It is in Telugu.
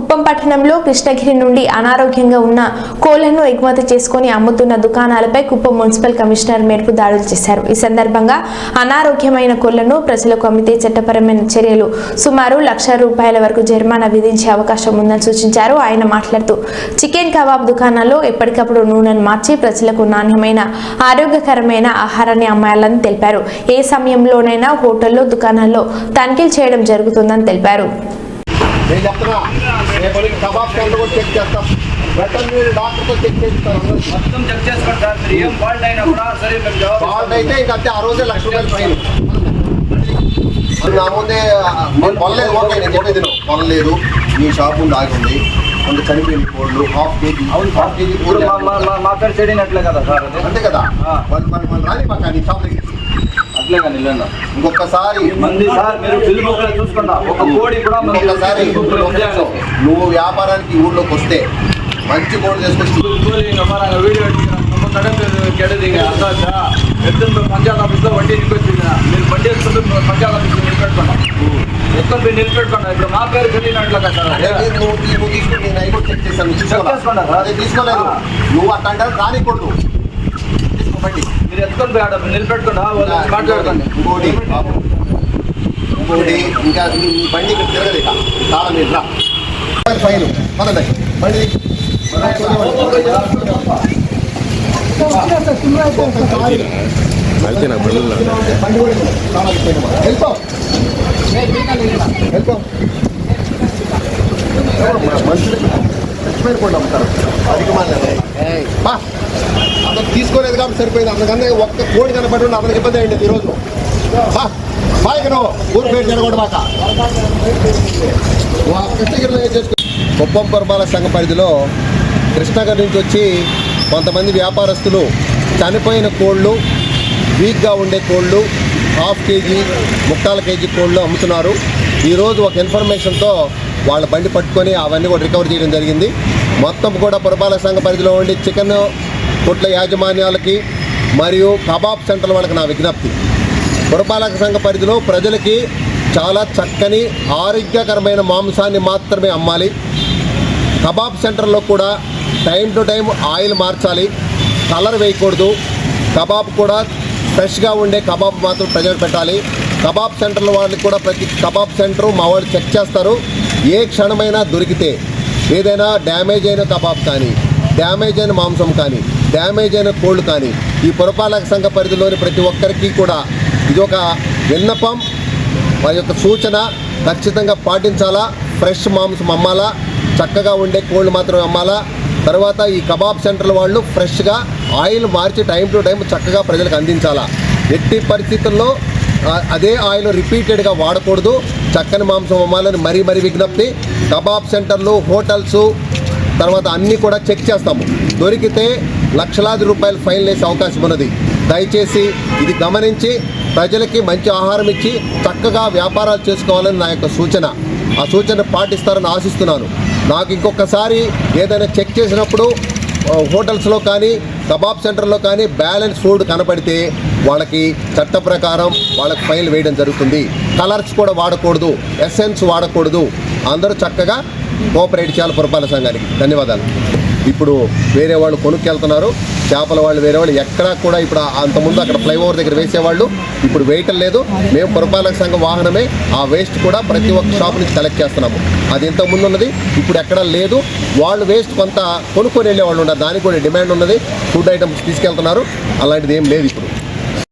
కుప్పం పట్టణంలో కృష్ణగిరి నుండి అనారోగ్యంగా ఉన్న కోళ్లను ఎగుమతి చేసుకుని అమ్ముతున్న దుకాణాలపై కుప్పం మున్సిపల్ కమిషనర్ మేరకు దాడులు చేశారు. ఈ సందర్భంగా అనారోగ్యమైన కోళ్లను ప్రజలకు అమ్మితే చట్టపరమైన చర్యలు సుమారు ₹1,00,000 వరకు జరిమానా విధించే అవకాశం ఉందని సూచించారు. ఆయన మాట్లాడుతూ చికెన్ కబాబ్ దుకాణాల్లో ఎప్పటికప్పుడు నూనెను మార్చి ప్రజలకు నాణ్యమైన ఆరోగ్యకరమైన ఆహారాన్ని అమ్మాయాలని తెలిపారు. ఏ సమయంలోనైనా హోటల్లో దుకాణాల్లో తనిఖీలు చేయడం జరుగుతుందని తెలిపారు. నేను చెప్తున్నా రేపు కబాబ్ సెంటర్ కూడా చెక్ చేస్తాం. వెటర్నరీ డాక్టర్తో చెక్ చేస్తాం. మొత్తం చెక్ చేసుకోండి సార్. మీరు ఏం ఫాల్ట్ అయినా కూడా సరే ఫాల్ట్ అయితే ఇంకా అంతే ఆ రోజే ₹1,00,000 ఫైన్. నా ముందే కొనలేదు. ఓకే, నేను చెప్పేది కొనలేదు. మీ షాప్ ముందు ఆగి ఉంది. కొంత చనిపోయింది కోళ్ళు ½ కేజీ. అవును, ½ కేజీ కోళ్ళు మా పేరు చెడినట్లే కదా సార్. అంతే కదా. మన రాని పక్క నీ షాప్ దగ్గర అట్లే కానీ ఇంకొకసారి మంది సార్ మీరు బిల్ బుక్ చూసుకున్నా ఒక కోడి కూడా ఇంకొకసారి నువ్వు వ్యాపారానికి ఊళ్ళోకి వస్తే మంచి కోడి చేసుకొచ్చి వీడియో ಕೆಡದಿ పంచాయత్ ఆఫీస్లో వడ్డీ నిలిపొచ్చింది. మీరు వడ్డీ వేసుకుంటూ పంచాయత్ ఆఫీస్లో నిలబెట్టుకున్నా ఎక్కడ మీరు నిలబెట్టుకున్నా. ఇప్పుడు మా పేరు చదివినట్లు కదా నువ్వు తీసుకుని నేను కూడా చెక్ చేశాను. అదే తీసుకోలేదు. నువ్వు అట్లా అంటే రానికూడదు. తీసుకోండి. మీరు ఎత్తుకొని పోయాడు నిలబెట్టుకున్నా మాట్లాడుకోండి. ఇంకోటి ఇంకా నీ బండి ఇక్కడ తిరగలేక చాలా మీరు రా ఫైన్ పదండి. బండి అతను తీసుకోలేదు కాబట్టి సరిపోయింది. అందుకని ఒక్క కోడి కనపడి ఉండి అతనికి ఇబ్బంది అయ్యింది ఈరోజు. ఊరు పేరు జరగొడమాక. కృష్ణగిరిలో ఏం చేసుకో. కుప్పం పురపాలక సంఘ పరిధిలో కృష్ణగిరి నుంచి వచ్చి కొంతమంది వ్యాపారస్తులు చనిపోయిన కోళ్ళు, వీక్గా ఉండే కోళ్ళు, ½ కేజీ, 3/4 కేజీ కోళ్ళు అమ్ముతున్నారు. ఈరోజు ఒక ఇన్ఫర్మేషన్తో వాళ్ళ బండి పట్టుకొని అవన్నీ కూడా రికవర్ చేయడం జరిగింది. మొత్తం కూడా పురపాలక సంఘ పరిధిలో ఉండి చికెన్ కొట్ల యాజమాన్యాలకి మరియు కబాబ్ సెంటర్ల వాళ్ళకి నా విజ్ఞప్తి, పురపాలక సంఘ పరిధిలో ప్రజలకి చాలా చక్కని ఆరోగ్యకరమైన మాంసాన్ని మాత్రమే అమ్మాలి. కబాబ్ సెంటర్లో కూడా టైం టు టైం ఆయిల్ మార్చాలి, కలర్ వేయకూడదు. కబాబ్ కూడా ఫ్రెష్గా ఉండే కబాబ్ మాత్రం ప్రజలు పెట్టాలి. కబాబ్ సెంటర్ల వాళ్ళకి కూడా ప్రతి కబాబ్ సెంటరు మా వాళ్ళు చెక్ చేస్తారు. ఏ క్షణమైనా దొరికితే ఏదైనా డ్యామేజ్ అయిన కబాబ్ కానీ, డ్యామేజ్ అయిన మాంసం కానీ, డ్యామేజ్ అయిన కోళ్ళు కానీ ఈ పురపాలక సంఘ పరిధిలోని ప్రతి ఒక్కరికి కూడా ఇదొక విన్నపం, వారి యొక్క సూచన ఖచ్చితంగా పాటించాలా. ఫ్రెష్ మాంసం అమ్మాలా, చక్కగా ఉండే కోళ్ళు మాత్రం అమ్మాలా. తర్వాత ఈ కబాబ్ సెంటర్ల వాళ్ళు ఫ్రెష్గా oil March time to time చక్కగా ప్రజలకు అందించాలా. ఎట్టి పరిస్థితుల్లో అదే ఆయిల్ రిపీటెడ్గా వాడకూడదు. చక్కని మాంసం అమ్మాలని మరీ విజ్ఞప్తి. కబాబ్ సెంటర్లు, హోటల్స్ తర్వాత అన్నీ కూడా చెక్ చేస్తాము. దొరికితే ₹1,00,000 ఫైన్ వేసే అవకాశం ఉన్నది. దయచేసి ఇది గమనించి ప్రజలకి మంచి ఆహారం ఇచ్చి చక్కగా వ్యాపారాలు చేసుకోవాలని నా యొక్క సూచన. ఆ సూచన పాటిస్తారని ఆశిస్తున్నాను. నాకు ఇంకొకసారి ఏదైనా చెక్ చేసినప్పుడు హోటల్స్లో కానీ కబాబ్ సెంటర్లో కానీ బ్యాలెన్స్ ఫుడ్ కనపడితే వాళ్ళకి చట్ట ప్రకారం వాళ్ళకి ఫైన్ వేయడం జరుగుతుంది. కలర్స్ కూడా వాడకూడదు, ఎసెన్స్ వాడకూడదు. అందరూ చక్కగా కోఆపరేట్ చేయాలి పురపాలక సంఘానికి. ధన్యవాదాలు. ఇప్పుడు వేరే వాళ్ళు కొనుక్కెళ్తున్నారు చేపల వాళ్ళు, వేరే వాళ్ళు ఎక్కడా కూడా ఇప్పుడు అంతకుముందు అక్కడ ఫ్లైఓవర్ దగ్గర వేసేవాళ్ళు ఇప్పుడు వేయటం లేదు. మేము పురపాలక సంఘం వాహనమే ఆ వేస్ట్ కూడా ప్రతి ఒక్క షాప్ నుంచి కలెక్ట్ చేస్తున్నాము. అది ఇంతకుముందు ఉన్నది, ఇప్పుడు ఎక్కడా లేదు. వాళ్ళు వేస్ట్ కొంత కొనుక్కొని వెళ్ళేవాళ్ళు ఉన్నారు, దానికి కూడా డిమాండ్ ఉన్నది. ఫుడ్ ఐటమ్స్ తీసుకెళ్తున్నారు, అలాంటిది ఏం లేదు ఇప్పుడు.